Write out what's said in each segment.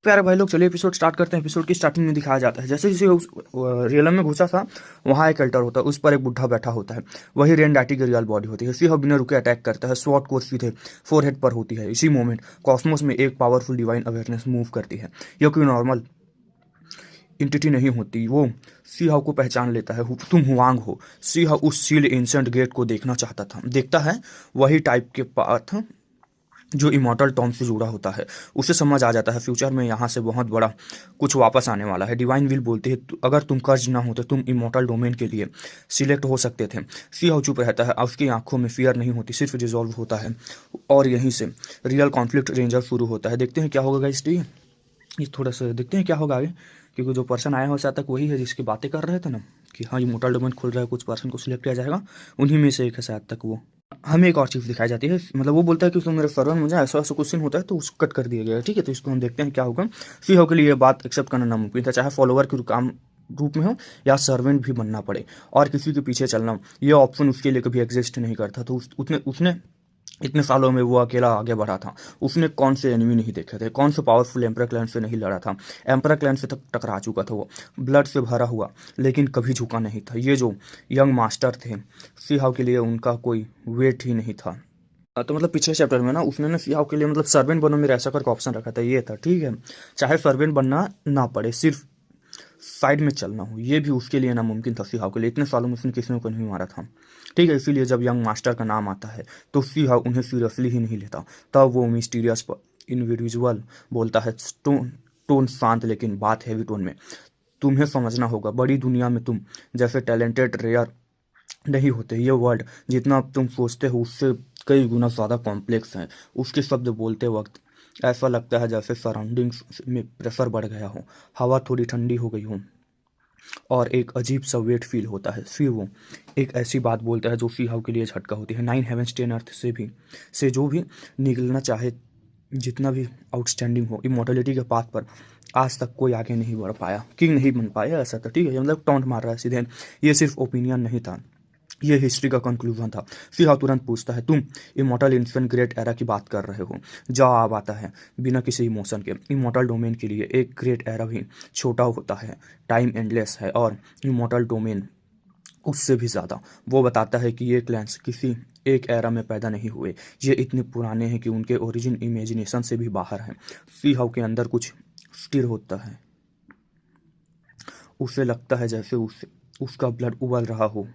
प्यारे भाई लोग, चलिए एपिसोड स्टार्ट करते हैं। एपिसोड की स्टार्टिंग में दिखाया जाता है जैसे जैसे उस रियलम में घुसा था, वहाँ एक अल्टर होता है, उस पर एक बुढ़ा बैठा होता है। वही रेन डाटी की रियल बॉडी होती है। सी बिना रुके अटैक करता है, स्वॉर्ड कोर्स सीधे फोरहेड पर होती है। इसी मोमेंट कॉस्मोस में एक पावरफुल डिवाइन अवेयरनेस मूव करती है। यह कोई नॉर्मल इंटिटी नहीं होती, वो सी हाउ को पहचान लेता है। तुम हुआंग हो। सी हाउ उस सील्ड एंशिएंट गेट को देखना चाहता था, देखता है वही टाइप के पाथ जो इमॉर्टल टॉम से जुड़ा होता है। उसे समझ आ जाता है फ्यूचर में यहाँ से बहुत बड़ा कुछ वापस आने वाला है। डिवाइन विल बोलती है अगर तुम कर्ज ना हो तो तुम इमॉर्टल डोमेन के लिए सिलेक्ट हो सकते थे। सी हाउ चुप रहता है, उसकी आंखों में फियर नहीं होती, सिर्फ रिजॉल्व होता है। और यहीं से रियल कॉन्फ्लिक्ट रेंजर शुरू होता है। देखते हैं क्या होगा गाइस। ये थोड़ा सा देखते हैं क्या होगा आगे, क्योंकि जो पर्सन आया हो शायद तक वही है जिसकी बातें कर रहे थे ना, कि हाँ ये मोटल डोमेन खुल रहा है, कुछ पर्सन को सिलेक्ट किया जाएगा, उन्हीं में से एक है शायद तक वो। हमें एक और चीज़ दिखाई जाती है, मतलब वो बोलता है कि उसमें मेरे सर्वर में मुझे ऐसा ऐसा क्वेश्चन होता है तो उसको कट कर दिया गया है। ठीक है, तो इसको हम देखते हैं क्या होगा। सी हो के लिए ये बात एक्सेप्ट करना नामुमकिन था, चाहे फॉलोवर के काम रूप में हो या सर्वेंट भी बनना पड़े और किसी के पीछे चलना, ये ऑप्शन उसके लिए कभी एग्जिस्ट नहीं करता। तो उसने इतने सालों में वो अकेला आगे बढ़ा था। उसने कौन से एनिमी नहीं देखे थे, कौन से पावरफुल एम्परर क्लैन से नहीं लड़ा था। एम्परर क्लैन से तक टकरा चुका था वो, ब्लड से भरा हुआ, लेकिन कभी झुका नहीं था। ये जो यंग मास्टर थे, सी हाउ के लिए उनका कोई वेट ही नहीं था। तो मतलब पिछले चैप्टर में ना उसने ना सी हाउ के लिए मतलब सर्वेंट बनो मेरा ऐसा करके ऑप्शन रखा था, ये था। ठीक है, चाहे सर्वेंट बनना ना पड़े, सिर्फ साइड में चलना हो, ये भी उसके लिए नामुमकिन था सी हाउ के लिए। इतने सालों में उसने किसी को नहीं मारा था। ठीक है, इसीलिए जब यंग मास्टर का नाम आता है तो सी हाउ उन्हें सीरियसली ही नहीं लेता। तब वो मिस्टीरियस इंडिविजुअल बोलता है, टोन टोन शांत लेकिन बात हैवी टोन में, तुम्हें समझना होगा बड़ी दुनिया में तुम जैसे टैलेंटेड रेयर नहीं होते। ये वर्ल्ड जितना तुम सोचते हो उससे कई गुना ज़्यादा कॉम्प्लेक्स है। उसके शब्द बोलते वक्त ऐसा लगता है जैसे सराउंडिंग्स में प्रेशर बढ़ गया हो, हवा थोड़ी ठंडी हो गई हो और एक अजीब सा वेट फील होता है। फिर वो एक ऐसी बात बोलता है जो सी हाउ के लिए झटका होती है। 9 हेवेंस 10 अर्थ से जो भी निकलना चाहे, जितना भी आउटस्टैंडिंग हो, इमोर्टलिटी के पाथ पर आज तक कोई आगे नहीं बढ़ पाया, किंग नहीं बन पाया, ऐसा था। ठीक है, मतलब टॉन्ट मार रहा है सीधे। ये सिर्फ ओपिनियन नहीं था, ये हिस्ट्री का कंक्लूजन था। फिर हाँ तुरंत पूछता है, तुम इमोर्टल इन्फेंट ग्रेट एरा की बात कर रहे हो? जवाब आता है बिना किसी इमोशन के, इमोर्टल डोमेन के लिए एक ग्रेट एरा भी छोटा होता है, टाइम एंडलेस है और इमोर्टल डोमेन उससे भी ज़्यादा। वो बताता है कि ये क्लैंस किसी एक एरा में पैदा नहीं हुए, ये इतने पुराने हैं कि उनके ओरिजिन इमेजिनेशन से भी बाहर हैं। सी हाउ के अंदर कुछ स्थिर होता है, उसे लगता है जैसे उसका ब्लड उबल रहा हो,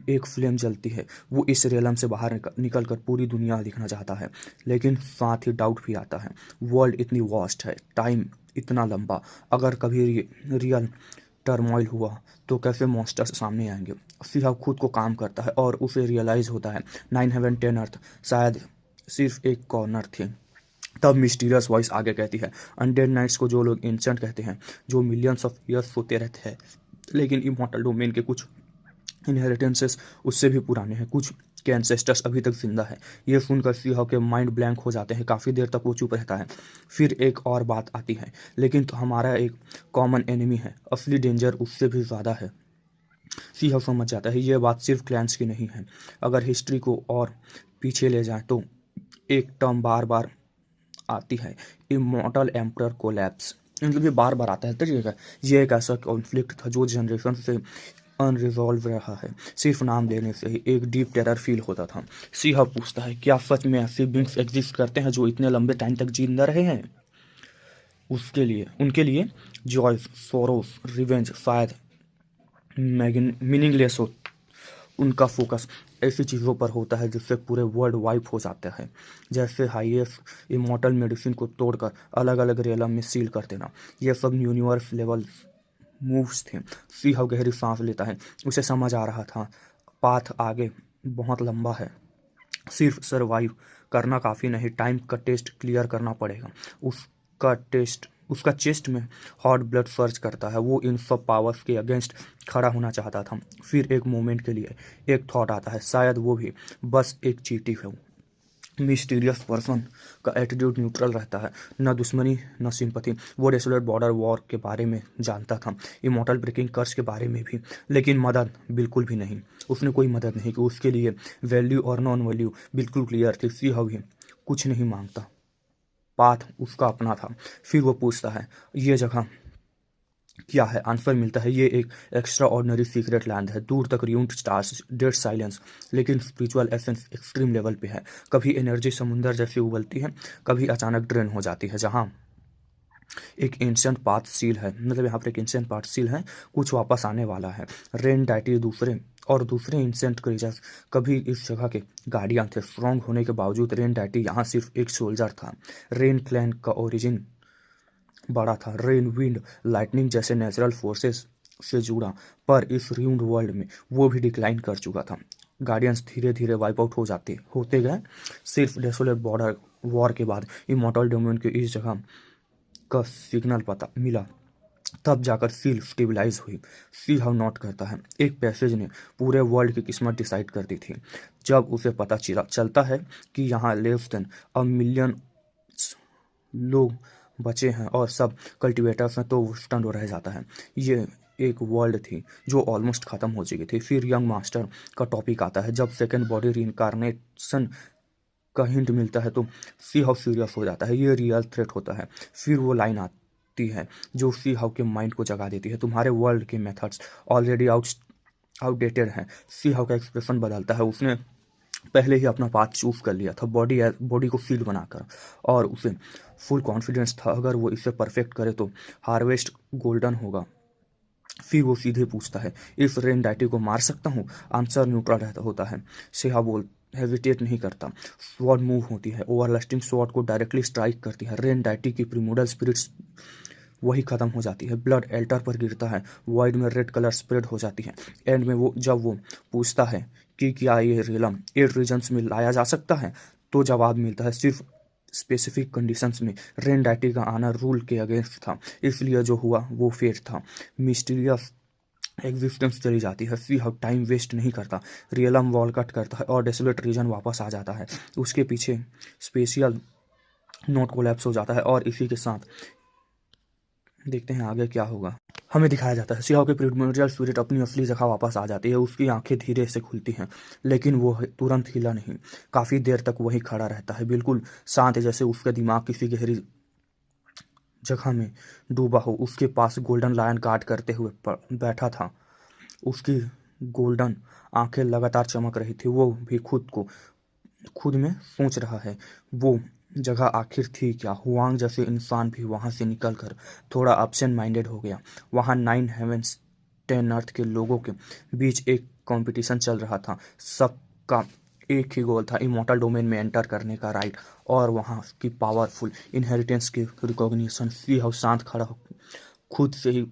एक फ्लेम जलती है। वो इस रियलम से बाहर निकल कर पूरी दुनिया दिखना चाहता है, लेकिन साथ ही डाउट भी आता है। वर्ल्ड इतनी वास्ट है, टाइम इतना लंबा, अगर कभी रियल टर्मोइल हुआ तो कैसे मॉन्स्टर्स सामने आएंगे। सिर्फ खुद को काम करता है और उसे रियलाइज होता है 9 हेवन 10 अर्थ शायद सिर्फ एक कॉर्नर थे। तब मिस्टीरियस वॉइस आगे कहती है, अनडेड नाइट्स को जो लोग एंशंट कहते हैं, जो मिलियंस ऑफ ईयर्स सोते रहते हैं, लेकिन इमॉर्टल डोमेन के कुछ इनहेरिटेंसेस उससे भी पुराने हैं, कुछ के एंसेस्टर्स अभी तक जिंदा है। ये सुनकर सी हाउ के माइंड ब्लैंक हो जाते हैं, काफ़ी देर तक वो चुप रहता है। फिर एक और बात आती है, लेकिन तो हमारा एक कॉमन एनिमी है, असली डेंजर उससे भी ज़्यादा है। सी हाउ समझ जाता है ये बात सिर्फ क्लैंस की नहीं है। अगर हिस्ट्री को और पीछे ले जाए तो एक टर्म बार बार आती है, इमॉर्टल एम्परर कोलैप्स। मतलब ये बार बार आता है। तरीका ये एक ऐसा कॉन्फ्लिक्ट था जो जनरेशन से अनरिजॉल्व रहा है। सिर्फ नाम लेने से ही एक डीप टेरर फील होता था। सीहा पूछता है, क्या सच में ऐसे बींग्स एग्जिस्ट करते हैं जो इतने लंबे टाइम तक जिंदा रहे हैं? उसके लिए उनके लिए जॉय, सोरोस, रिवेंज शायद मीनिंगलेस हो। उनका फोकस ऐसी चीज़ों पर होता है जिससे पूरे वर्ल्ड वाइप हो जाता है, जैसे हाईएस्ट इमॉर्टल मेडिसिन को तोड़कर अलग अलग रियलम में सील कर देना। ये सब यूनिवर्स लेवल मूव्स थे। सी हाउ गहरी सांस लेता है, उसे समझ आ रहा था पाथ आगे बहुत लंबा है, सिर्फ सरवाइव करना काफ़ी नहीं, टाइम का टेस्ट क्लियर करना पड़ेगा। उसका चेस्ट में हॉट ब्लड सर्च करता है। वो इन सब पावर्स के अगेंस्ट खड़ा होना चाहता था। फिर एक मोमेंट के लिए एक थॉट आता है, शायद वो भी बस एक चीटी है। मिस्टीरियस पर्सन का एटीट्यूड न्यूट्रल रहता है, न दुश्मनी न सिंपथी। वो डेसोलेट बॉर्डर वॉर के बारे में जानता था, इमॉर्टल ब्रेकिंग कर्स के बारे में भी, लेकिन मदद बिल्कुल भी नहीं। उसने कोई मदद नहीं की। उसके लिए वैल्यू और नॉन वैल्यू बिल्कुल क्लियर थी। सी हाउ ही कुछ नहीं मांगता, पाथ उसका अपना था। फिर वो पूछता है ये जगह क्या है। आंसर मिलता है ये एक एक्स्ट्रा ऑर्डिनरी सीक्रेट लैंड है, दूर तक र्यून्ड स्टार्स, डेड साइलेंस, लेकिन स्पिरिचुअल एसेंस एक्सट्रीम लेवल पे है। कभी एनर्जी समुंदर जैसी उबलती है, कभी अचानक ड्रेन हो जाती है। जहाँ एक एंशियंट पाथ सील है, मतलब यहाँ पर एक एंशियंट पाथ सील है, कुछ वापस आने वाला है। रेन डाइटी दूसरे एंशियंट क्रीचर्स कभी इस जगह के गार्डियन थे। स्ट्रॉन्ग होने के बावजूद रेन डाइटी यहाँ सिर्फ एक सोल्जर था। रेन क्लैन का ओरिजिन बड़ा था, रेन, विंड, लाइटनिंग जैसे नेचुरल फोर्सेस से जुड़ा, पर इस र्यून्ड वर्ल्ड में वो भी डिक्लाइन कर चुका था। गार्डियंस धीरे धीरे वाइप आउट होते गए। सिर्फ डेसोलेट बॉर्डर वॉर के बाद इमॉर्टल डोमेन की इस जगह का सिग्नल पता मिला, तब जाकर सील स्टेबलाइज हुई। सी हाउ नॉट करता है, एक पैसेज ने पूरे वर्ल्ड की किस्मत डिसाइड कर दी थी। जब उसे पता चलता है कि यहाँ लेस देन अ मिलियन लोग बचे हैं और सब कल्टीवेटर्स हैं, तो वो स्टंड रह जाता है। ये एक वर्ल्ड थी जो ऑलमोस्ट खत्म हो चुकी थी। फिर यंग मास्टर का टॉपिक आता है। जब सेकेंड बॉडी रीइंकार्नेशन का हिंट मिलता है तो सी हाउ सीरियस हो जाता है, ये रियल थ्रेट होता है। फिर वो लाइन आती है जो सी हाउ के माइंड को जगा देती है, तुम्हारे वर्ल्ड के मेथड्स ऑलरेडी आउटडेटेड हैं। सी हाउ का एक्सप्रेशन बदलता है, उसने पहले ही अपना पाथ चूज कर लिया था, बॉडी को फील्ड बनाकर, और उसे फुल कॉन्फिडेंस था अगर वो इसे परफेक्ट करे तो हार्वेस्ट गोल्डन होगा। फिर वो सीधे पूछता है इस रेन डाइटी को मार सकता हूँ। आंसर न्यूट्रल रहता होता है। सेहा बोल हेजिटेट नहीं करता। स्वॉर्ड मूव होती है, ओवरलास्टिंग स्वॉर्ड को डायरेक्टली स्ट्राइक करती है। रेन डाइटी की प्रिमोडल स्पिरिट्स वही खत्म हो जाती है। ब्लड एल्टर पर गिरता है, वॉइड में रेड कलर स्प्रेड हो जाती है। एंड में जब वो पूछता है कि क्या ये रिलम 8 रीजन्स में लाया जा सकता है, तो जवाब मिलता है सिर्फ स्पेसिफिक कंडीशंस में। रेन डाइटी का आना रूल के अगेंस्ट था, इसलिए जो हुआ वो फेट था। मिस्टीरियस एग्जिस्टेंस चली जाती है। सी हाउ टाइम वेस्ट नहीं करता, रियलम वॉल कट करता है और डेसोलेट रीजन वापस आ जाता है। उसके पीछे स्पेशियल नोट कोलैप्स हो जाता है और इसी के साथ देखते हैं आगे क्या होगा। हमें दिखाया जाता है सियाओ के प्रिमोर्डियल स्पिरिट अपनी असली जगह वापस आ जाती है। उसकी आंखें धीरे से खुलती हैं, लेकिन वो तुरंत हिला नहीं। काफ़ी देर तक वहीं खड़ा रहता है, बिल्कुल शांत, जैसे उसका दिमाग किसी गहरी जगह में डूबा हो। उसके पास गोल्डन लायन गार्ड करते हुए बैठा था। उसकी गोल्डन आंखें लगातार चमक रही थी। वो भी खुद में सोच रहा है वो जगह आखिर थी क्या। हुआंग जैसे इंसान भी वहां से निकलकर थोड़ा एब्सेंट माइंडेड हो गया। वहां 9 हेवेंस 10 अर्थ के लोगों के बीच एक कंपटीशन चल रहा था। सबका एक ही गोल था, इमॉर्टल डोमेन में एंटर करने का राइट और वहां की पावरफुल इनहेरिटेंस की रिकॉग्निशन। सी हाउ शांत खड़ा हो, खुद से ही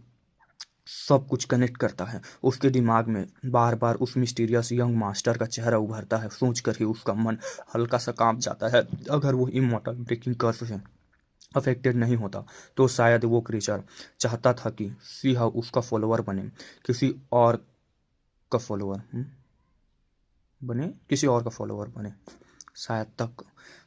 सब कुछ कनेक्ट करता है। उसके दिमाग में बार बार उस मिस्टीरियस यंग मास्टर का चेहरा उभरता है। सोच कर ही उसका मन हल्का सा कांप जाता है। अगर वो इमॉर्टल ब्रेकिंग कर्स से अफेक्टेड नहीं होता तो शायद वो क्रीचर चाहता था कि सी हाउ उसका फॉलोअर बने, किसी और का फॉलोअर बने शायद तक।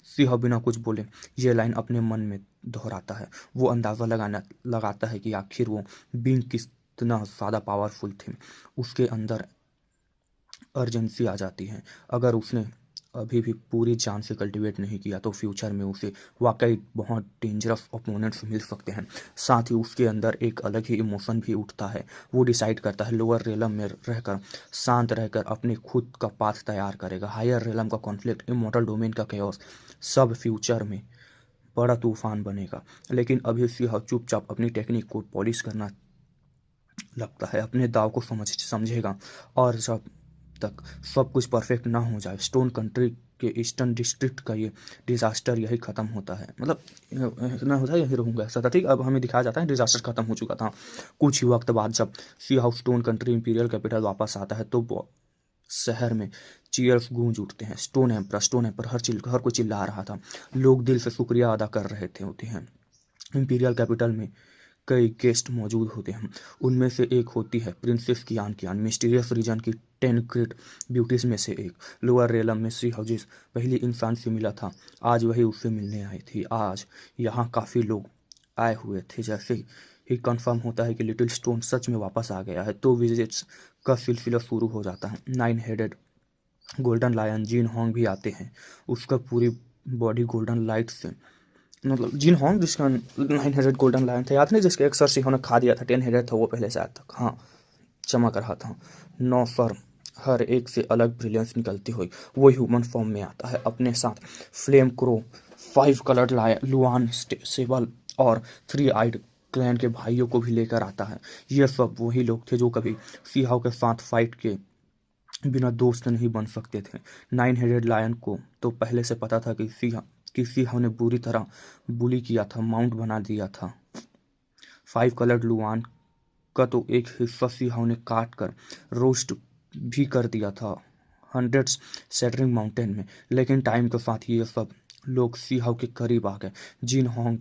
सी हाउ बिना कुछ बोले ये लाइन अपने मन में दोहराता है। वो अंदाज़ा लगाता है कि आखिर वो बीइंग कितना ज़्यादा पावरफुल थे। उसके अंदर अर्जेंसी आ जाती है। अगर उसने अभी भी पूरी जान से कल्टीवेट नहीं किया तो फ्यूचर में उसे वाकई बहुत डेंजरस ओपोनेंट्स मिल सकते हैं। साथ ही उसके अंदर एक अलग ही इमोशन भी उठता है। वो डिसाइड करता है लोअर रेलम में रहकर शांत रहकर अपने खुद का पाथ तैयार करेगा। हायर रेलम का कॉन्फ्लिक्ट, इमॉर्टल डोमेन का कैओस, सब फ्यूचर में बड़ा तूफान बनेगा। लेकिन अभी सिंह चुपचाप अपनी टेक्निक को पॉलिश करना लगता है, अपने दाव को समझेगा। और जब तक सब कुछ परफेक्ट ना हो जाए, स्टोन कंट्री के ईस्टर्न डिस्ट्रिक्ट का ये डिजास्टर यही खत्म होता है। मतलब ना होता है यही रहूँगा ऐसा था। ठीक, अब हमें दिखाया जाता है डिजास्टर खत्म हो चुका था। कुछ ही वक्त बाद जब sea house stone country imperial capital वापस आता है तो शहर में चीयर्स गूंज उठते हैं। स्टोन एम्पर हर कोई चिल्ला रहा था। लोग दिल से शुक्रिया अदा कर रहे थे होते हैं। इंपीरियल कैपिटल में कई गेस्ट मौजूद होते हैं। उनमें से एक होती है प्रिंसेस कियान, मिस्टीरियस रीजन की 10 ग्रेट ब्यूटीज में से एक। लोअर रेलम में सी हाउजिस पहली इंसान से मिला था, आज वही उससे मिलने आई थी। आज यहाँ काफ़ी लोग आए हुए थे। जैसे ही कंफर्म होता है कि लिटिल स्टोन सच में वापस आ गया है तो विजिट्स का सिलसिला शुरू हो जाता है। 9 हेडेड गोल्डन लायन जीन होंग भी आते हैं। उसका पूरी बॉडी गोल्डन लाइट से मतलब जिन होंग जिसका 9 हेडेड गोल्डन लायन था, याद नहीं जिसके एक सर सिंह ने खा दिया था, 10 हेडेड था वो पहले से आज तक, हाँ चमक रहा था। 9 सर, हर एक से अलग ब्रिलियंस निकलती हुई वो ह्यूमन फॉर्म में आता है। अपने साथ फ्लेम क्रो, 5 कलर्ड लायन, लुआन, सेबल और 3 आइड क्लैन के भाइयों को भी लेकर आता है। ये सब वही लोग थे जो कभी सीहाव के साथ फाइट के बिना दोस्त नहीं बन सकते थे। 9 हेडेड लायन को तो पहले से पता था कि सिंह ने बुरी तरह बुली किया था, माउंट बना दिया था। 5 कलर्ड लुआन का तो एक हिस्सा सिंह ने काट कर रोस्ट भी कर दिया था हंड्रेड्स सेटरिंग माउंटेन में। लेकिन टाइम के साथ ये सब लोग सिंह के करीब आ गए। जिन होंग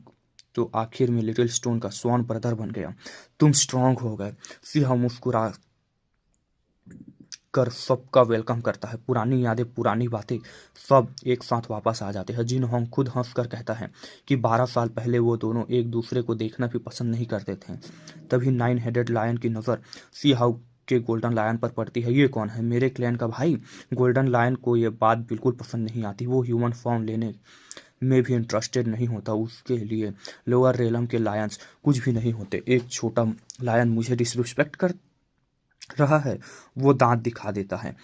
तो आखिर में लिटिल स्टोन का स्वान ब्रदर बन गया। तुम स्ट्रांग हो गए। सिंह मुस्कुरा कर सबका वेलकम करता है। पुरानी यादें, पुरानी बातें सब एक साथ वापस आ जाते हैं। जिन होंग खुद हंस कर कहता है कि 12 साल पहले वो दोनों एक दूसरे को देखना भी पसंद नहीं करते थे। तभी 9 हेडेड लायन की नज़र सीहाउ के गोल्डन लायन पर पड़ती है। ये कौन है? मेरे क्लैन का भाई। गोल्डन लायन को ये बात बिल्कुल पसंद नहीं आती। वो ह्यूमन फॉर्म लेने में भी इंटरेस्टेड नहीं होता। उसके लिए लोअर रेलम के लायंस कुछ भी नहीं होते। एक छोटा लायन मुझे डिसरिस्पेक्ट कर रहा है, वो दांत दिखा देता है।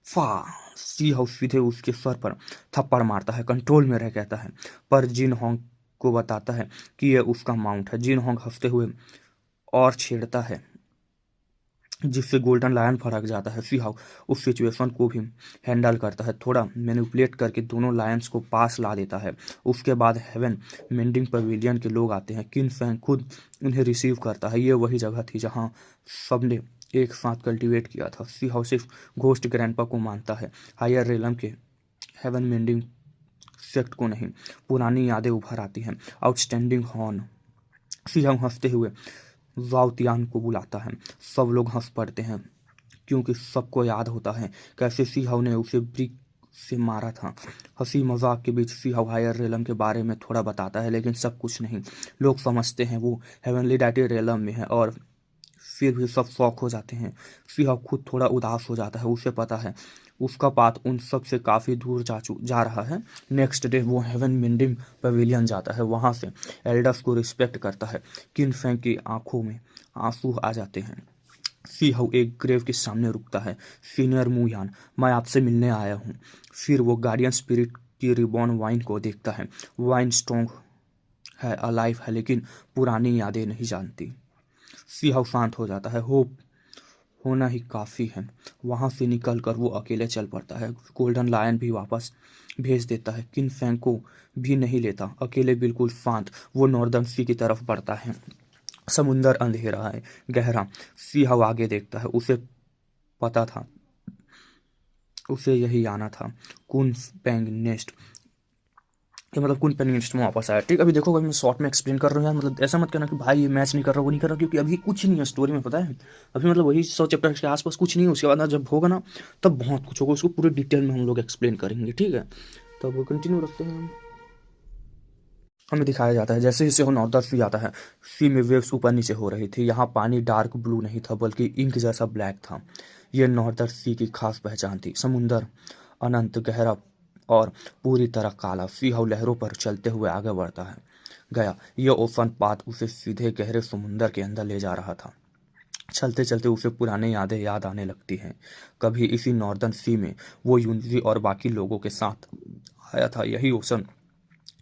फा सी हाउस सीधे उसके सर पर थप्पड़ मारता है, कंट्रोल में रह कहता है, पर जिन होंग को बताता है कि यह उसका माउंट है। जिन होंग हंसते हुए और छेड़ता है, जिससे गोल्डन लायन भड़क जाता है। सी हाउ उस सिचुएशन को भी हैंडल करता है, थोड़ा मैनिपुलेट करके दोनों लायंस को पास ला देता है। उसके बाद हेवन मेंडिंग पवेलियन के लोग आते हैं। किन फैंग खुद उन्हें रिसीव करता है। ये वही जगह थी जहाँ सबने एक साथ कल्टीवेट किया था। सी हाउ सिर्फ घोस्ट ग्रैंडपा को मानता है, हायर रेलम के हेवन मेंडिंग सेक्ट को नहीं। पुरानी यादें उभर आती हैं। Outstanding horn. सी हाउ हंसते हुए वाओतियान को बुलाता है। सब लोग हंस पड़ते हैं क्योंकि सबको याद होता है कैसे सीहाव ने उसे ब्रिक से मारा था। हंसी मजाक के बीच सीहाव हायर रेलम के बारे में थोड़ा बताता है, लेकिन सब कुछ नहीं। लोग समझते हैं वो हेवनली डाइटी रेलम में है और फिर भी सब शौक हो जाते हैं। सीहाव खुद थोड़ा उदास हो जाता है। उसे पता है उसका पाथ उन सब से काफ़ी दूर जा रहा है। नेक्स्ट डे वो हेवन मिंडिंग पवेलियन जाता है। वहाँ से एल्डर्स को रिस्पेक्ट करता है। किन फैंग की आंखों में आंसू आ जाते हैं। सी हाउ एक ग्रेव के सामने रुकता है। सीनियर मुयान, मैं आपसे मिलने आया हूँ। फिर वो गार्डियन स्पिरिट की रिबॉर्न वाइन को देखता है। वाइन स्ट्रॉन्ग है, अलाइव है, लेकिन पुरानी यादें नहीं जानती। सी हाउ शांत हो जाता है। होप होना ही काफ़ी है। वहाँ से निकल कर वो अकेले चल पड़ता है। गोल्डन लायन भी वापस भेज देता है। किन फैंग को भी नहीं लेता। अकेले बिल्कुल शांत वो नॉर्दर्न सी की तरफ बढ़ता है। समुंदर अंधेरा है, गहरा। सिंह आगे देखता है। उसे पता था उसे यही आना था। कुन पेंग नेस्ट कि मतलब कुन पेंग नेस्ट में वापस आया। ठीक, अभी देखो अभी मैं शॉर्ट में एक्सप्लेन कर रहा हूँ यार, मतलब ऐसा मत करना कि भाई ये मैच नहीं कर रहा, वो नहीं कर रहा, क्योंकि अभी कुछ नहीं है स्टोरी में, पता है अभी मतलब वही 100 चैप्टर के आसपास कुछ नहीं है। उसके बाद ना जब होगा ना तब बहुत कुछ होगा, उसको पूरे डिटेल में हम लोग एक्सप्लेन करेंगे। ठीक है, तब कंटिन्यू रखते हैं हम। हमें दिखाया जाता है जैसे जैसे वो नॉर्दर्न सी आता है, सी में वेव्स ऊपर नीचे हो रही थी। यहाँ पानी डार्क ब्लू नहीं था बल्कि इंक जैसा ब्लैक था। ये नॉर्दर्न सी की खास पहचान थी। समुंदर अनंत, गहरा और पूरी तरह काला। सी हाउ लहरों पर चलते हुए आगे बढ़ता है गया। ये ओशन पाथ उसे सीधे गहरे समुंदर के अंदर ले जा रहा था। चलते चलते उसे पुरानी यादें याद आने लगती हैं। कभी इसी नॉर्दर्न सी में वो यूनजी और बाकी लोगों के साथ आया था। यही ओशन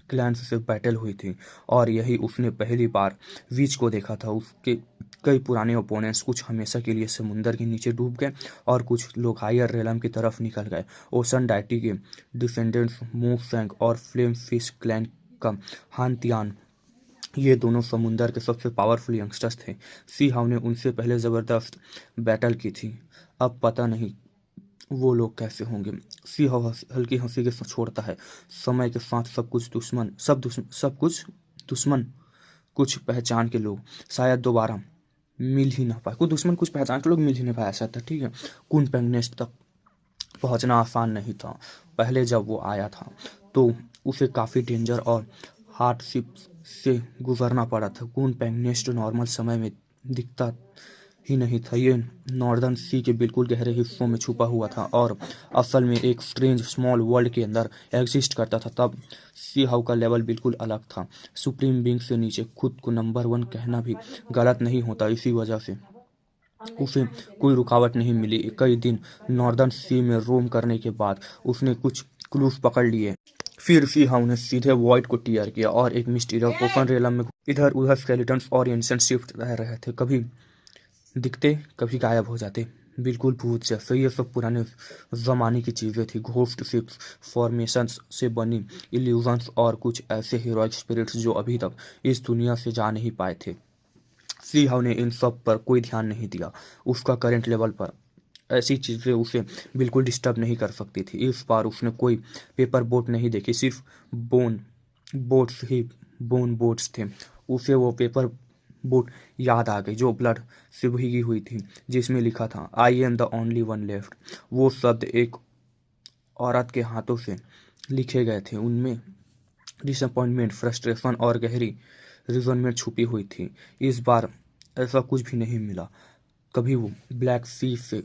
क्लैंस से बैटल हुई थी और यही उसने पहली बार वीच को देखा था। उसके कई पुराने ओपोनेंट्स कुछ हमेशा के लिए समुंदर के नीचे डूब गए और कुछ लोग हायर रेलम की तरफ निकल गए। ओशन डाइटी के डिसेंडेंट्स मू फैंग और फ्लेम फिश क्लैन का हानतियान, ये दोनों समुंदर के सबसे पावरफुल यंगस्टर्स थे। सी हाउ ने उनसे पहले ज़बरदस्त बैटल की थी। अब पता नहीं वो लोग कैसे होंगे। सी हाउ हल्की हंसी के साथ छोड़ता है। समय के साथ सब कुछ दुश्मन कुछ पहचान के लोग शायद दोबारा मिल ही ना पाए। कुछ दुश्मन कुछ पहचान के लोग मिल ही नहीं पाया ऐसा था। ठीक है, कुन पेंगनेस्ट तक पहुंचना आसान नहीं था। पहले जब वो आया था तो उसे काफ़ी डेंजर और हार्डशिप से गुजरना पड़ा था। कुन पेंगनेस्ट नॉर्मल समय में दिखता ही नहीं था, ये नॉर्दर्न सी के बिल्कुल गहरे हिस्सों में छुपा हुआ था और असल में एक स्ट्रेंज स्मॉल वर्ल्ड के अंदर एग्जिस्ट करता था। तब सी हाउ का लेवल बिल्कुल अलग था। सुप्रीम बींग से नीचे खुद को नंबर 1 कहना भी गलत नहीं होता। इसी वजह से उसे कोई रुकावट नहीं मिली। कई दिन नॉर्दर्न सी में रोम करने के बाद उसने कुछ क्लूज पकड़ लिए। फिर सी हाउ ने सीधे वॉइड को टीयर किया और एक मिस्टीरियस ओपन रेलम में इधर उधर स्केलेटन्स और एंशिएंट शिफ्ट रह रहे थे। कभी दिखते, कभी गायब हो जाते, बिल्कुल भूत जैसे। ये सब पुराने ज़माने की चीज़ें थी, घोस्ट शिप्स, फॉर्मेशंस से बनी इल्यूजन्स और कुछ ऐसे हीरोइक स्पिरिट्स जो अभी तक इस दुनिया से जा नहीं पाए थे। सी हाउ ने इन सब पर कोई ध्यान नहीं दिया। उसका करंट लेवल पर ऐसी चीज़ें उसे बिल्कुल डिस्टर्ब नहीं कर सकती थी। इस बार उसने कोई पेपर बोट नहीं देखी, सिर्फ बोन बोट्स ही बोन बोट्स थे। उसे वो पेपर बोट याद आ गई जो ब्लड से भीगी हुई थी, जिसमें लिखा था I am the only one left. वो शब्द एक औरत के हाथों से लिखे गए थे। उनमें डिसअपॉइंटमेंट, फ्रस्ट्रेशन और गहरी रिजनमेंट छुपी हुई थी। इस बार ऐसा कुछ भी नहीं मिला। कभी वो ब्लैक सी से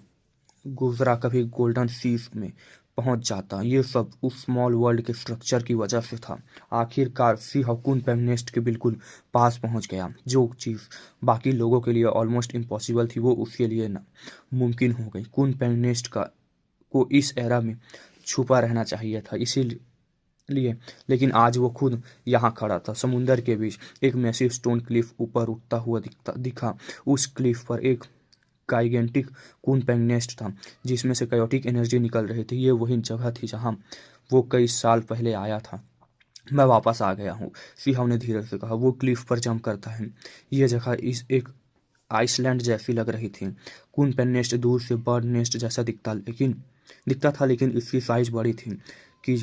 गुजरा, कभी गोल्डन सीज में पहुंच जाता। ये सब उस स्मॉल वर्ल्ड के स्ट्रक्चर की वजह से था। आखिरकार सी हकुन पेमनेस्ट के बिल्कुल पास पहुंच गया। जो चीज़ बाकी लोगों के लिए ऑलमोस्ट इम्पॉसिबल थी वो उसके लिए ना मुमकिन हो गई। कुन पेमनेस्ट का को इस एरा में छुपा रहना चाहिए था, इसीलिए लेकिन आज वो खुद यहाँ खड़ा था, समुंदर के बीच। एक मैसिव स्टोन क्लिफ ऊपर उठता हुआ दिखा। उस क्लिफ पर एक गाइगेंटिक कून पेंग नेस्ट था जिसमें से कायोटिक एनर्जी निकल रही थी। ये वही जगह थी जहां वो कई साल पहले आया था। मैं वापस आ गया हूँ, सिहाव ने धीरे से कहा। वो क्लिफ पर जंप करता है। ये जगह इस एक आइसलैंड जैसी लग रही थी। कून पेन नेस्ट दूर से बर्ड नेस्ट जैसा दिखता था, लेकिन इसकी साइज बड़ी थी कि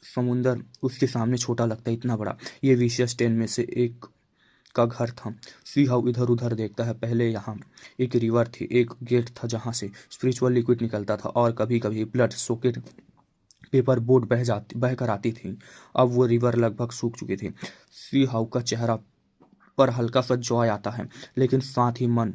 समुंदर उसके सामने छोटा लगता, इतना बड़ा। ये विशियस 10 में से एक का घर था। सी हाउ इधर उधर देखता है। पहले यहाँ एक रिवर थी, एक गेट था जहाँ से स्पिरिचुअल लिक्विड निकलता था और कभी कभी ब्लड सोकेट पेपर बोट बह कर आती थी। अब वो रिवर लगभग सूख चुकी थी। सी हाउ का चेहरा पर हल्का सा जॉय आता है, लेकिन साथ ही मन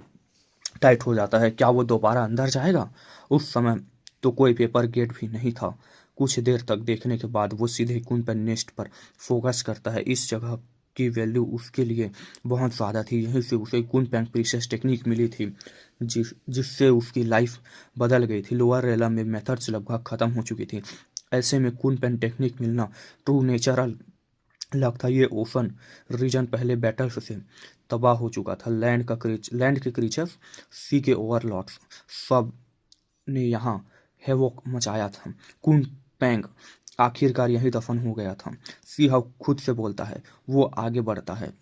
टाइट हो जाता है। क्या वो दोबारा अंदर जाएगा? उस समय तो कोई पेपर गेट भी नहीं था। कुछ देर तक देखने के बाद वो सीधे कुन पर नेस्ट पर फोकस करता है। इस जगह की वैल्यू उसके लिए बहुत ज़्यादा थी। यहीं से उसे कुन पैंग प्रीशियस टेक्निक मिली थी जिससे उसकी लाइफ बदल गई थी। लोअर रेला में मेथड्स लगभग ख़त्म हो चुकी थी। ऐसे में कुन पैंग टेक्निक मिलना ट्रू नेचुरल लगता। ये ओशन रीजन पहले बैटल्स से तबाह हो चुका था। लैंड के क्रीचर्स, सी के ओवरलॉर्ड्स, सब ने यहाँ हैवॉक मचाया था। कुन पैंग आखिरकार यही दफन हो गया था। सी हाउ खुद से बोलता है। वो आगे बढ़ता है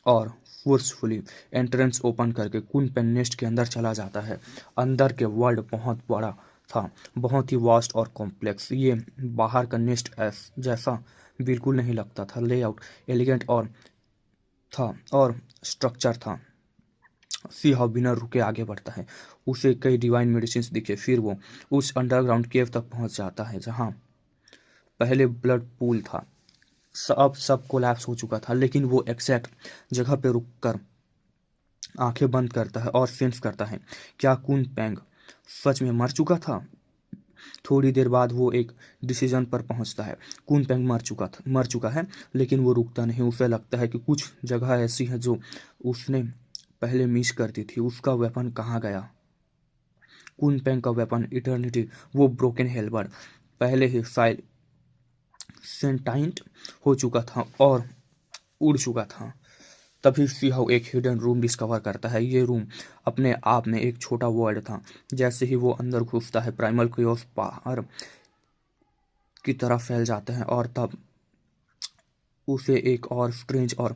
और फोर्सफुली एंट्रेंस ओपन करके कुन पेन नेस्ट के अंदर चला जाता है। अंदर के वर्ल्ड बहुत बड़ा था, बहुत ही वास्ट और कॉम्प्लेक्स। ये बाहर का नेस्ट जैसा बिल्कुल नहीं लगता था। लेआउट एलिगेंट और स्ट्रक्चर था। सी हाउ बिना रुके आगे बढ़ता है। उसे कई डिवाइन मेडिसिन दिखे। फिर वो उस अंडरग्राउंड केव तक पहुंच जाता है जहां पहले ब्लड पूल था। अब सब कोलैप्स हो चुका था, लेकिन वो एग्जैक्ट जगह पे रुककर आंखें बंद करता है और सेंस करता है। क्या कुन पैंग सच में मर चुका था? थोड़ी देर बाद वो एक डिसीजन पर पहुंचता है। कुन पैंग मर चुका है, लेकिन वो रुकता नहीं। उसे लगता है कि कुछ जगह ऐसी है जो उसने पहले मिस करती थी। उसका वेपन कहाँ गया? कुन पैंग का वेपन इटर्निटी, वो ब्रोकन हेलबर्ड, पहले ही सेंटाइंट हो चुका था और उड़ चुका था। तभी सी हाउ एक हिडन रूम डिस्कवर करता है। ये रूम अपने आप में एक छोटा वर्ल्ड था। जैसे ही वो अंदर घुसता है, प्राइमल क्योस बाहर की तरफ फैल जाते हैं और तब उसे एक और स्ट्रेंज और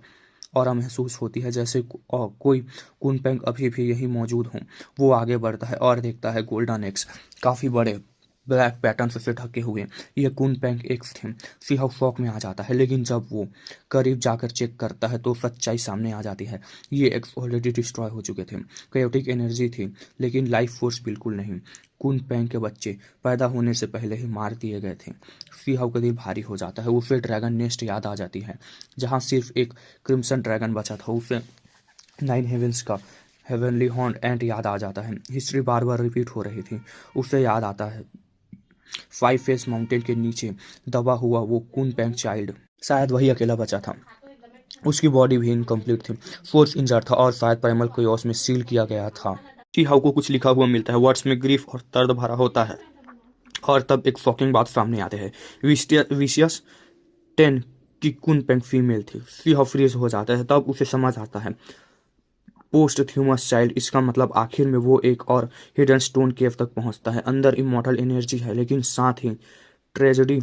ऑरा महसूस होती है, जैसे कोई कुन पैंग अभी भी यही मौजूद हो। वो आगे बढ़ता है और देखता है गोल्डन एग्स, काफ़ी बड़े ब्लैक पैटर्न से ढके हुए। ये कुन पैंग एग्स थे। सी हाउ शॉक में आ जाता है, लेकिन जब वो करीब जाकर चेक करता है तो सच्चाई सामने आ जाती है। ये एग्स ऑलरेडी डिस्ट्रॉय हो चुके थे। कायोटिक एनर्जी थी, लेकिन लाइफ फोर्स बिल्कुल नहीं। कुन पैंग के बच्चे पैदा होने से पहले ही मार दिए गए थे। सी हाउ का दिल भारी हो जाता है। उसे ड्रैगन नेस्ट याद आ जाती है, जहाँ सिर्फ एक क्रिम्सन ड्रैगन बचा था। उसे 9 हेवंस का हेवनली हॉर्न एंट याद आ जाता है। हिस्ट्री बार बार रिपीट हो रही थी। उसे याद आता है 5 फेस माउंटेन के नीचे दबा हुआ वो कुन पेंग चाइल्ड। शायद वही अकेला बचा था। उसकी बॉडी भी इनकम्प्लीट थी, फोर्स इंजर्ड था और शायद प्राइमल कोयोस में सील किया गया था। शी हाउ को कुछ लिखा हुआ मिलता है, वर्ड्स में ग्रीफ और दर्द भरा होता है। और तब एक शॉकिंग बात सामने आते हैं। विशियस 10 की कुन पेंग फीमेल थी। शी हाउ फ्रीज हो जाता है, तब उसे समझ आता है पोस्ट थ्यूमस चाइल्ड, इसका मतलब आखिर में वो एक और हिडन स्टोन केव तक पहुंचता है। अंदर इमॉर्टल एनर्जी है, लेकिन साथ ही ट्रेजेडी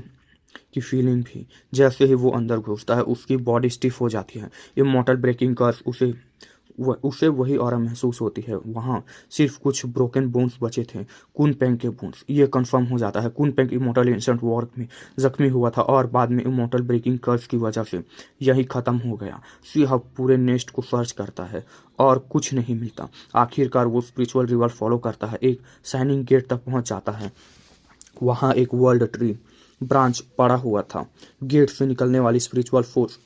की फीलिंग भी। जैसे ही वो अंदर घुसता है उसकी बॉडी स्टिफ हो जाती है। इमॉर्टल ब्रेकिंग कर्स उसे वही ऑरा महसूस होती है। वहाँ सिर्फ कुछ ब्रोकन बोन्स बचे थे, कुन पेंग के बोन्स। ये कंफर्म हो जाता है कुन पेंग इमॉर्टल एंसेंट वॉर में जख्मी हुआ था और बाद में इमॉर्टल ब्रेकिंग कर्स की वजह से यही खत्म हो गया। सीहा पूरे नेस्ट को सर्च करता है और कुछ नहीं मिलता। आखिरकार वो स्पिरिचुअल रिवर फॉलो करता है, एक शाइनिंग गेट तक पहुंच जाता है। वहाँ एक वर्ल्ड ट्री ब्रांच पड़ा हुआ था। गेट से निकलने वाली स्पिरिचुअल फोर्स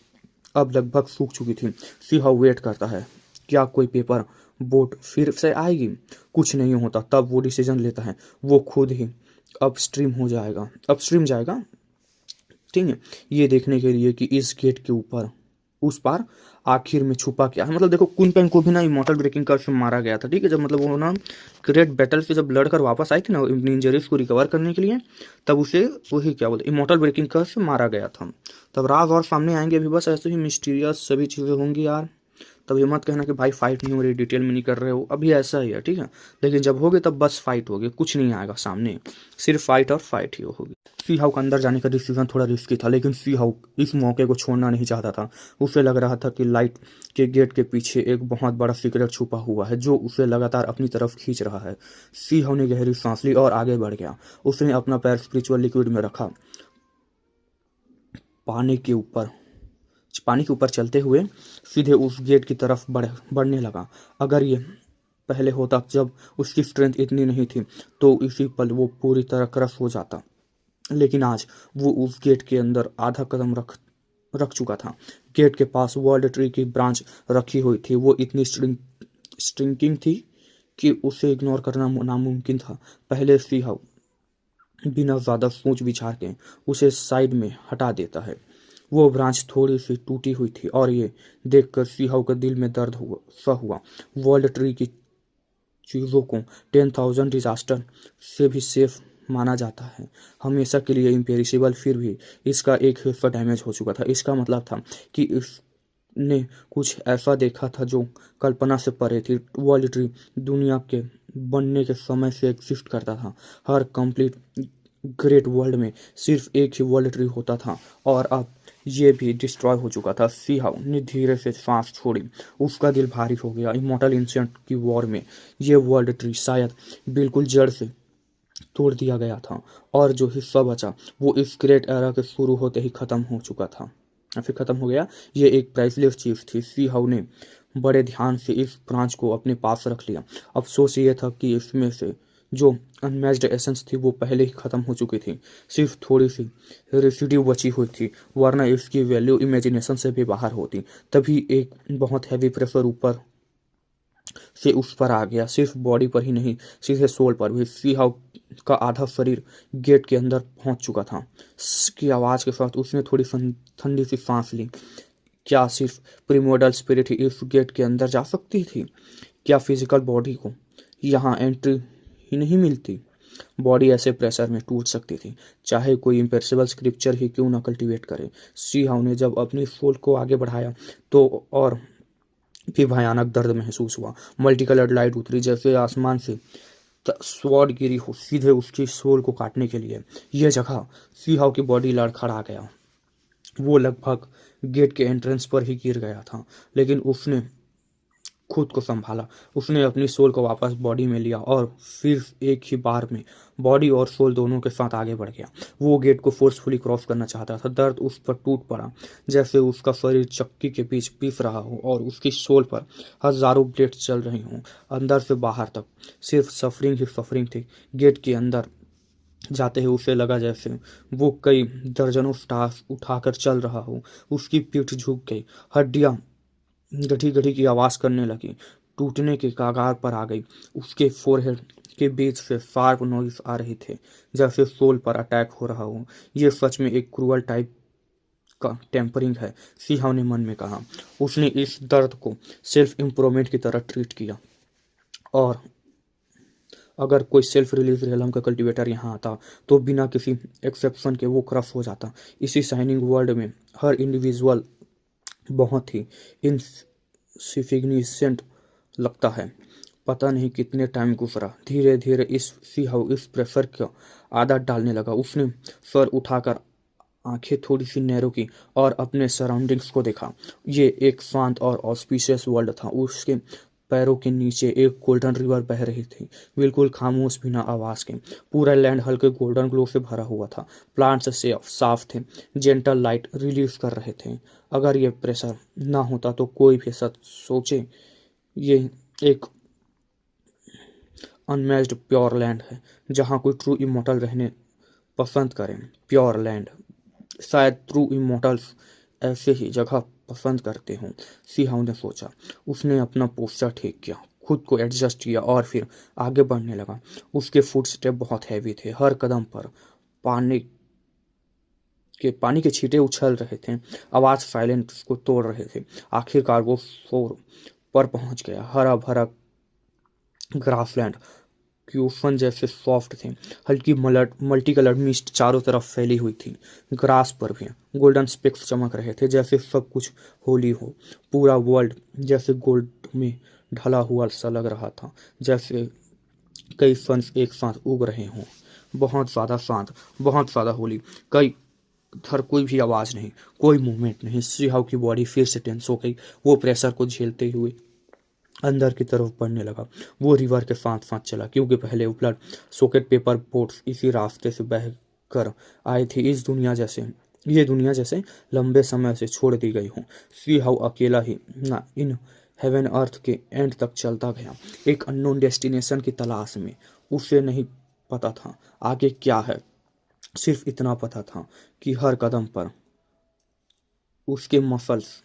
अब लगभग सूख चुकी थी। सीहा वेट करता है, क्या कोई पेपर बोट फिर से आएगी? कुछ नहीं होता। तब वो डिसीजन लेता है, वो खुद ही अपस्ट्रीम जाएगा, ठीक है, ये देखने के लिए कि इस गेट के ऊपर उस पार आखिर में छुपा क्या है। मतलब देखो कुन पेंग को भी ना इमॉर्टल ब्रेकिंग कर्व से मारा गया था, ठीक है, जब मतलब वो ना ग्रेट बैटल से जब लड़कर वापस आई थी ना अपनी इंजरीज को रिकवर करने के लिए, तब उसे वही क्या बोलते इमॉर्टल ब्रेकिंग कर्व से मारा गया था। तब राज और सामने आएंगे अभी, बस ऐसे ही मिस्टीरियस सभी चीज़ें होंगी यार। तब ये मत कहना कि भाई फाइट नहीं हो रही, डिटेल में नहीं कर रहे हो, अभी ऐसा ही है, ठीक है, लेकिन जब होगे तब बस फाइट होगी, कुछ नहीं आएगा सामने, सिर्फ फाइट और फाइट ही होगी। सी हाउ का अंदर जाने का डिसीजन थोड़ा रिस्की था, लेकिन सी हाउ इस मौके को छोड़ना नहीं चाहता था। उसे लग रहा था कि लाइट के गेट के पीछे एक बहुत बड़ा सीक्रेट छुपा हुआ है जो उसे लगातार अपनी तरफ खींच रहा है। सी हाउ ने गहरी सांस ली और आगे बढ़ गया। उसने अपना पैर स्पिरिचुअल लिक्विड में रखा, पानी के ऊपर चलते हुए सीधे उस गेट की तरफ बढ़ने लगा। अगर ये पहले होता जब उसकी स्ट्रेंथ इतनी नहीं थी तो इसी पल वो पूरी तरह क्रश हो जाता, लेकिन आज वो उस गेट के अंदर आधा कदम रख चुका था। गेट के पास वर्ल्ड ट्री की ब्रांच रखी हुई थी। वो इतनी स्ट्रिंकिंग थी कि उसे इग्नोर करना नामुमकिन था। पहले सी हाउ बिना ज़्यादा सोच विचार के उसे साइड में हटा देता है। वो ब्रांच थोड़ी सी टूटी हुई थी और ये देखकर सीहाउ के दिल में दर्द हुआ। वर्ल्ड ट्री की चीज़ों को 10,000 डिजास्टर से भी सेफ माना जाता है, हमेशा के लिए इम्पेरिशेबल। फिर भी इसका एक हिस्सा डैमेज हो चुका था। इसका मतलब था कि इसने कुछ ऐसा देखा था जो कल्पना से परे थी। वर्ल्ड ट्री दुनिया के बनने के समय से एग्जिस्ट करता था। हर कंप्लीट ग्रेट वर्ल्ड में सिर्फ एक ही वर्ल्ड ट्री होता था और अब ये भी डिस्ट्रॉय हो चुका था। सी हाउ ने धीरे से सांस छोड़ी। उसका दिल भारी हो गया। इमॉर्टल इंसेंट की वॉर में ये वर्ल्ड ट्री शायद बिल्कुल जड़ से तोड़ दिया गया था और जो हिस्सा बचा वो इस ग्रेट एरा के शुरू होते ही खत्म हो चुका था, या फिर खत्म हो गया। ये एक प्राइसलेस चीज थी। सी हाउ ने बड़े ध्यान से इस ब्रांच को अपने पास रख लिया। अफसोस ये था कि इसमें से जो अनमैच्ड एसेंस थी वो पहले ही खत्म हो चुकी थी, सिर्फ थोड़ी सी रेसिड्यू बची हुई थी, वरना इसकी वैल्यू इमेजिनेशन से भी बाहर होती। तभी एक बहुत हैवी प्रेशर ऊपर से उस पर आ गया, सिर्फ बॉडी पर ही नहीं, सीधे सोल पर भी। सी हाउ का आधा शरीर गेट के अंदर पहुंच चुका था। की आवाज के साथ उसने थोड़ी ठंडी सी सांस ली। क्या सिर्फ प्रिमोडल स्पिरिट ही इस गेट के अंदर जा सकती थी? क्या फिजिकल बॉडी को यहाँ एंट्री ही नहीं मिलती? बॉडी ऐसे प्रेशर में टूट सकती थी, चाहे कोई इम्पेरेबल स्क्रिप्चर ही क्यों ना कल्टीवेट करे। सी हाउ ने जब अपनी सोल को आगे बढ़ाया तो और भी भयानक दर्द महसूस हुआ। मल्टी कलर्ड लाइट उतरी जैसे आसमान से स्वॉर्ड गिरी हो सीधे उसकी सोल को काटने के लिए। यह जगह सी हाउ की बॉडी लड़खड़ा गया। वो लगभग गेट के एंट्रेंस पर ही गिर गया था, लेकिन उसने खुद को संभाला। उसने अपनी सोल को वापस बॉडी में लिया और फिर एक ही बार में बॉडी और सोल दोनों के साथ आगे बढ़ गया। वो गेट को फोर्सफुली क्रॉस करना चाहता था। दर्द उस पर टूट पड़ा जैसे उसका शरीर चक्की के बीच पीस रहा हो और उसकी सोल पर हजारों ब्लेड चल रही हों। अंदर से बाहर तक सिर्फ सफरिंग ही सफरिंग थी। गेट के अंदर जाते ही उसे लगा जैसे वो कई दर्जनों स्टाफ उठाकर चल रहा हो। उसकी पीठ झुक गई, हड्डियां गठी गठी की आवाज करने लगी। टूटने के कगार पर आ गई। उसके फोरहेड के बीच से शार्प नॉइज आ रहे थे, जैसे सोल पर अटैक हो रहा हो। ये सच में एक क्रूअल टाइप का टेम्परिंग है, सिंह ने मन में कहा। उसने इस दर्द को सेल्फ इम्प्रूवमेंट की तरह ट्रीट किया, और अगर कोई सेल्फ रिलीज रियलम का कल्टीवेटर यहाँ आता तो बिना किसी एक्सेप्शन के वो क्रश हो जाता। इसी शाइनिंग वर्ल्ड में हर इंडिविजुअल बहुत ही इनसिग्निफिकेंट लगता है। पता नहीं कितने टाइम गुजरा, धीरे धीरे इस प्रेशर का आदत डालने लगा। उसने सर उठाकर आंखें थोड़ी सी नैरो की और अपने सराउंडिंग्स को देखा। ये एक शांत और ऑस्पिशियस वर्ल्ड था। उसके पैरों के नीचे एक गोल्डन रिवर बह रही थी, बिल्कुल खामोश, बिना आवाज के। पूरा लैंड हल्के गोल्डन ग्लो से भरा हुआ था। प्लांट्स से साफ थे, जेंटल लाइट रिलीज कर रहे थे। अगर ये प्रेशर ना होता तो कोई भी सोचे ये एक अनमैच्ड प्योर लैंड है, जहाँ कोई ट्रू इमोर्टल रहने पसंद करें। प्योर लैंड, शायद ट्रू इमोर्टल्स ऐसे ही जगह पसंद करते हों, सिंह ने सोचा। उसने अपना पोस्चर ठीक किया, खुद को एडजस्ट किया और फिर आगे बढ़ने लगा। उसके फुटस्टेप बहुत हैवी थे, हर कदम पर पानी के छींटे उछल रहे थे, आवाज साइलेंस को तोड़ रहे थे। आखिरकार वो फ्लोर पर पहुंच गया। हरा भरा ग्रासलैंड, क्यूफन जैसे सॉफ्ट थे। हल्की मल्टी कलर्ड मिस्ट चारों तरफ फैली हुई थी। ग्रास पर भी गोल्डन स्पेक्स चमक रहे थे, जैसे सब कुछ होली हो। पूरा वर्ल्ड जैसे गोल्ड में ढला हुआ सा लग रहा था, जैसे कई सन्स एक साथ उग रहे हों। बहुत ज़्यादा शांत, बहुत ज़्यादा होली। कई इधर कोई भी आवाज़ नहीं, कोई मूवमेंट नहीं। सिंह की बॉडी फिर से टेंस हो गई। वो प्रेशर को झेलते हुए अंदर की तरफ बढ़ने लगा। वो रिवर के साथ साथ चला, क्योंकि पहले ब्लड सॉकेट पेपर बोट्स इसी रास्ते से बह कर आई थी। ये दुनिया जैसे लंबे समय से छोड़ दी गई हो। सिंह अकेला ही ना इन हेवन अर्थ के एंड तक चलता गया, एक अननोन डेस्टिनेशन की तलाश में। उसे नहीं पता था आगे क्या है, सिर्फ इतना पता था कि हर कदम पर उसके मसल्स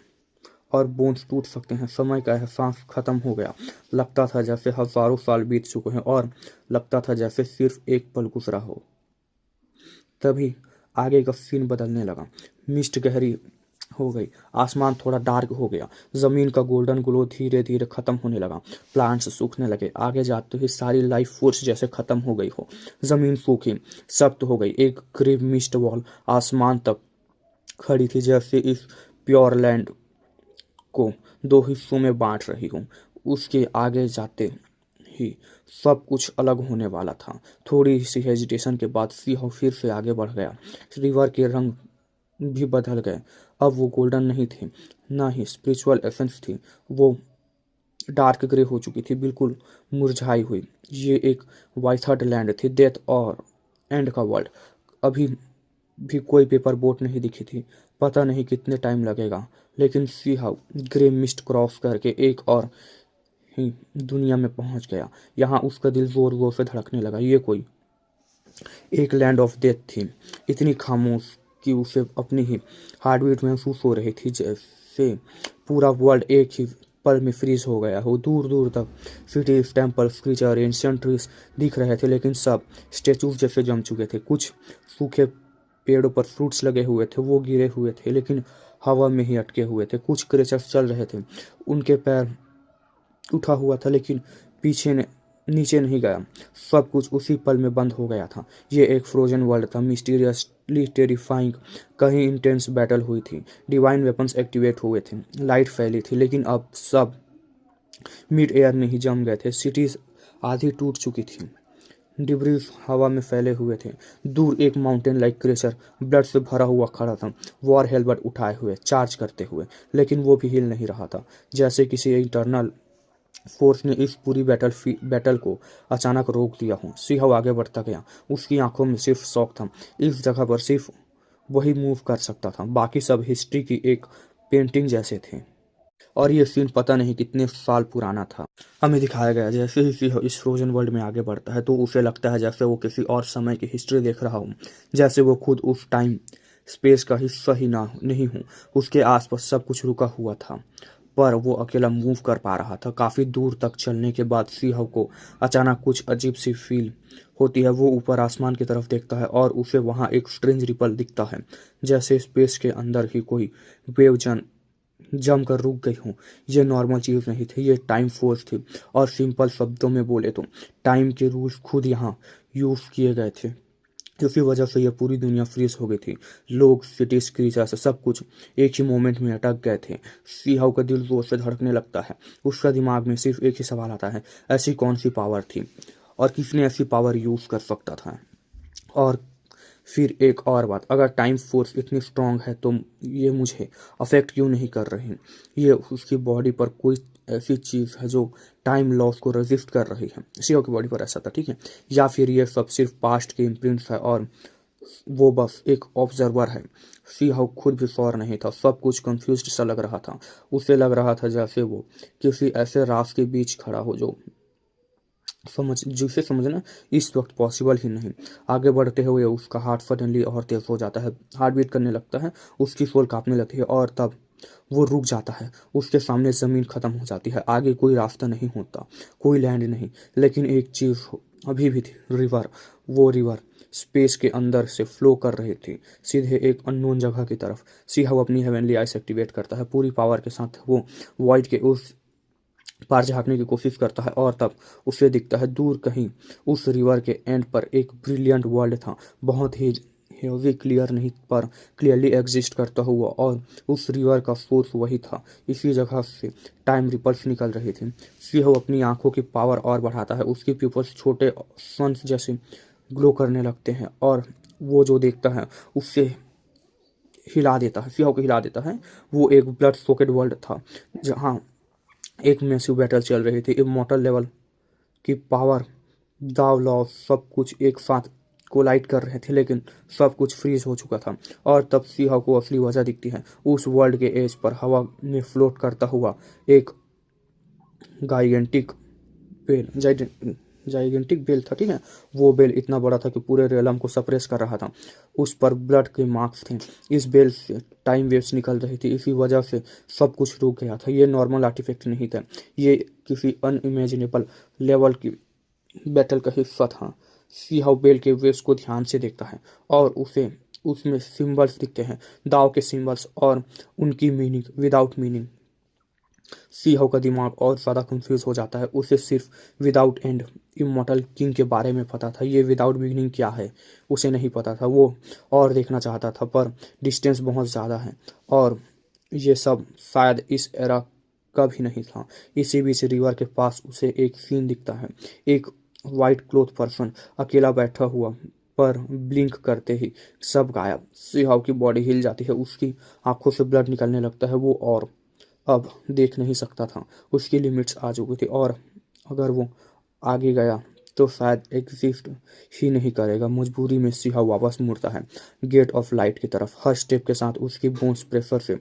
और बोन्स टूट सकते हैं। समय का एहसास खत्म हो गया। लगता था जैसे हजारों साल बीत चुके हैं, और लगता था जैसे सिर्फ एक पल गुजरा हो। तभी आगे का सीन बदलने लगा। मिस्ट गहरी हो गई, आसमान थोड़ा डार्क हो गया, जमीन का गोल्डन ग्लो धीरे धीरे खत्म होने लगा। प्लांट्स सूखने लगे, आगे जाते हुए सारी लाइफ फोर्स जैसे खत्म हो गई हो। जमीन सूखी, सख्त हो गई। एक ग्रे मिस्ट वॉल आसमान तक खड़ी थी, जैसे इस प्योर लैंड को दो हिस्सों में बांट रही हूँ। उसके आगे जाते ही सब कुछ अलग होने वाला था। थोड़ी सी हेजिटेशन के बाद सिंह फिर से आगे बढ़ गया। रिवर के रंग भी बदल गए। अब वो गोल्डन नहीं थे, ना ही स्पिरिचुअल एसेंस थी। वो डार्क ग्रे हो चुकी थी, बिल्कुल मुरझाई हुई। ये एक वाइथर्ड लैंड थी, डेथ और एंड का वर्ल्ड। अभी भी कोई पेपर बोट नहीं दिखी थी। पता नहीं कितने टाइम लगेगा, लेकिन सिंह ग्रे मिस्ट क्रॉस करके एक और ही दुनिया में पहुंच गया। यहाँ उसका दिल जोर जोर से धड़कने लगा। ये कोई एक लैंड ऑफ डेथ थी, इतनी खामोश कि उसे अपनी ही हार्टबीट महसूस हो रही थी, जैसे पूरा वर्ल्ड एक ही पल में फ्रीज हो गया हो। दूर दूर तक cities, temples, creature, ancient trees दिख रहे थे, लेकिन सब स्टेचूज जैसे जम चुके थे। कुछ सूखे पेड़ों पर फ्रूट्स लगे हुए थे, वो गिरे हुए थे लेकिन हवा में ही अटके हुए थे। कुछ क्रीचर्स चल रहे थे, उनके पैर उठा हुआ था लेकिन नीचे नहीं गया। सब कुछ उसी पल में बंद हो गया था। ये एक फ्रोजन वर्ल्ड था, मिस्टीरियसली टेरिफाइंग। कहीं इंटेंस बैटल हुई थी, डिवाइन वेपन्स एक्टिवेट हुए थे, लाइट फैली थी, लेकिन अब सब मिड एयर में ही जम गए थे। सिटीज आधी टूट चुकी थी, डिब्रीज हवा में फैले हुए थे। दूर एक माउंटेन लाइक क्रेशर ब्लड से भरा हुआ खड़ा था, वॉर हेलमेट उठाए हुए, चार्ज करते हुए, लेकिन वो भी हिल नहीं रहा था, जैसे किसी इंटरनल फोर्स ने इस पूरी बैटल को अचानक रोक दिया हो। सिंह आगे बढ़ता गया, उसकी आंखों में सिर्फ शौक था। इस जगह पर सिर्फ वही मूव कर सकता था, बाकी सब हिस्ट्री की एक पेंटिंग जैसे थे। और ये सीन पता नहीं कितने साल पुराना था। हमें दिखाया गया जैसे ही सिंह इस फ्रोजन वर्ल्ड में आगे बढ़ता है तो उसे लगता है जैसे वो किसी और समय की हिस्ट्री देख रहा हो, जैसे वो खुद उस टाइम स्पेस का हिस्सा ही नहीं हूँ। उसके आसपास सब कुछ रुका हुआ था, पर वो अकेला मूव कर पा रहा था। काफ़ी दूर तक चलने के बाद सीहाव को अचानक कुछ अजीब सी फील होती है। वो ऊपर आसमान की तरफ देखता है और उसे वहाँ एक स्ट्रेंज रिपल दिखता है, जैसे स्पेस के अंदर ही कोई वेव जम कर रुक गई हूँ। ये नॉर्मल चीज़ नहीं थी, ये टाइम फोर्स थी। और सिंपल शब्दों में बोले तो टाइम के रूल्स खुद यहाँ यूज़ किए गए थे। इसी वजह से यह पूरी दुनिया फ्रीज हो गई थी। लोग, सिटीज, क्रीचर्स, सब कुछ एक ही मोमेंट में अटक गए थे। सीहाव का दिल जोर से धड़कने लगता है। उसका दिमाग में सिर्फ एक ही सवाल आता है, ऐसी कौन सी पावर थी और किसने ऐसी पावर यूज़ कर सकता था। और फिर एक और बात, अगर टाइम फोर्स इतनी स्ट्रांग है तो ये मुझे अफेक्ट क्यों नहीं कर रही। ये उसकी बॉडी पर कोई ऐसी चीज़ है जो टाइम लॉस को रेजिस्ट कर रही है। सीओ की बॉडी पर ऐसा था, ठीक है। या फिर ये सब सिर्फ पास्ट के इम्प्रिंट्स है और वो बस एक ऑब्जर्वर है। सीहाउ खुद भी श्योर नहीं था। सब कुछ कंफ्यूज्ड सा लग रहा था। उसे लग रहा था जैसे वो किसी ऐसे रास के बीच खड़ा हो जिसे समझना इस वक्त पॉसिबल ही नहीं। आगे बढ़ते हुए उसका हार्ट सडनली और तेज हो जाता है। हार्ट बीट करने लगता है, उसकी सोल कांपने लगती है और तब वो रुक जाता है। उसके सामने ज़मीन ख़त्म हो जाती है। आगे कोई रास्ता नहीं होता, कोई लैंड नहीं, लेकिन एक चीज़ अभी भी थी, रिवर। वो रिवर स्पेस के अंदर से फ्लो कर रही थी, सीधे एक अननोन जगह की तरफ। सीहाव अपनी हेवनली आइस एक्टिवेट करता है। पूरी पावर के साथ वो वॉइड के उस पार झाँकने की कोशिश करता है और तब उसे दिखता है दूर कहीं उस रिवर के एंड पर एक ब्रिलियंट वर्ल्ड था, बहुत ही हेवी, क्लियर नहीं पर क्लियरली एग्जिस्ट करता हुआ। और उस रिवर का सोर्स वही था। इसी जगह से टाइम रिपल्स निकल रही थी। सीहो अपनी आंखों की पावर और बढ़ाता है। उसकी प्यूपल्स छोटे सन्स जैसे ग्लो करने लगते हैं और वो जो देखता है उससे हिला देता है, सीहो को हिला देता है। वो एक ब्लड सॉकेट वर्ल्ड था जहाँ एक मैसिव बैटल चल रही थी। इमॉर्टल लेवल की पावर, दाव लॉ, सब कुछ एक साथ कोलाइड कर रहे थे, लेकिन सब कुछ फ्रीज हो चुका था। और तब सीहाव को असली वजह दिखती है। उस वर्ल्ड के एज पर हवा में फ्लोट करता हुआ एक गाइगेंटिक जाइगेंटिक बेल था, ठीक है। वो बेल इतना बड़ा था कि पूरे रेलम को सप्रेस कर रहा था। उस पर ब्लड के मार्क्स थे। इस बेल से टाइम वेव्स निकल रही थी। इसी वजह से सब कुछ रुक गया था। ये नॉर्मल आर्टिफैक्ट नहीं था, ये किसी अनइमेजिनेबल लेवल की बैटल का हिस्सा था। सीहाव बेल के वेव्स को ध्यान से देखता है और उसे उसमें सिंबल्स दिखते हैं, दाव के सिंबल्स, और उनकी मीनिंग विदाउट मीनिंग। सीहाव का दिमाग और ज़्यादा कंफ्यूज हो जाता है। उसे सिर्फ विदाउट एंड इमॉर्टल किंग के बारे में पता था। ये विदाउट बिगिनिंग क्या है उसे नहीं पता था। वो और देखना चाहता था पर डिस्टेंस बहुत ज़्यादा है और ये सब शायद इस एरा का भी नहीं था। इसी बीच रिवर के पास उसे एक सीन दिखता है। एक वाइट क्लोथ पर्सन अकेला बैठा हुआ, पर ब्लिंक करते ही सब गायब। सीहाव की बॉडी हिल जाती है। उसकी आंखों से ब्लड निकलने लगता है। वो और अब देख नहीं सकता था। उसकी लिमिट्स आ चुकी थी और अगर वो आगे गया तो शायद एग्जिस्ट ही नहीं करेगा। मजबूरी में सीहाव वापस मुड़ता है गेट ऑफ लाइट की तरफ। हर स्टेप के साथ उसकी बोन्स प्रेशर से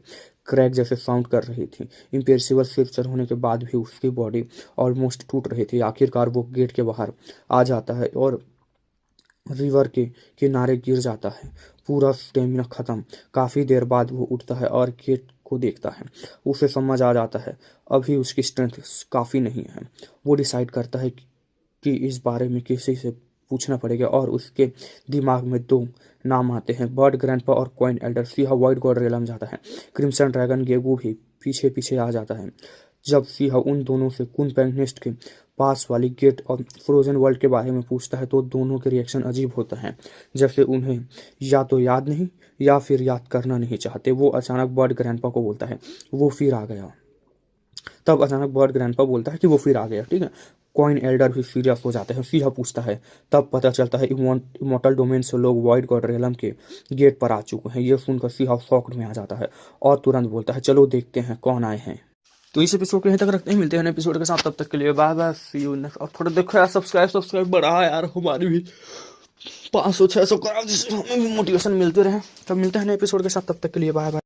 क्रैक जैसे साउंड कर रही थी। इम्पेसिबल फ्रैक्चर होने के बाद भी उसकी बॉडी ऑलमोस्ट टूट रही थी। आखिरकार वो गेट के बाहर आ जाता है और रिवर के किनारे गिर जाता है। पूरा स्टेमिना खत्म। काफ़ी देर बाद वो उठता है और गेट को देखता है। उसे समझ आ जाता है अभी उसकी स्ट्रेंथ काफ़ी नहीं है। वो डिसाइड करता है कि इस बारे में किसी से पूछना पड़ेगा और उसके दिमाग में दो नाम आते हैं, बर्ड ग्रैंडपा और कॉइन एल्डर। सीहा वाइट गॉड रेलम जाता है। क्रिम्सन ड्रैगन गेगू भी पीछे पीछे आ जाता है। जब सीहा उन दोनों से कुनपेंगनेस्ट के पास वाली गेट और फ्रोजन वर्ल्ड के बारे में पूछता है तो दोनों के रिएक्शन अजीब होता है, जैसे उन्हें या तो याद नहीं या फिर याद करना नहीं चाहते। वो अचानक बर्ड ग्रैंडपा को बोलता है वो फिर आ गया। तब अचानक बर्ड ग्रैंडपा बोलता है कि वो फिर आ गया, ठीक है। कॉइन एल्डर भी सीरियस हो जाते हैं। सीहा पूछता है, तब पता चलता है इमॉर्टल डोमेन से लोग वाइट गॉड रेलम के गेट पर आ चुके हैं। ये सुनकर सीहा शॉक्ड में आ जाता है और तुरंत बोलता है चलो देखते हैं कौन आए हैं। तो इस एपिसोड को यहीं तक रखते हैं। मिलते हैं एपिसोड के साथ, तब तक के लिए bye bye, see you next. और थोड़ा देखो यार, सब्सक्राइब बढ़ा यार, हमारी भी 500-600 करा जिससे हमें भी मोटिवेशन मिलते रहे। तब मिलते हैं एपिसोड के साथ, तब तक के लिए बाय बाय।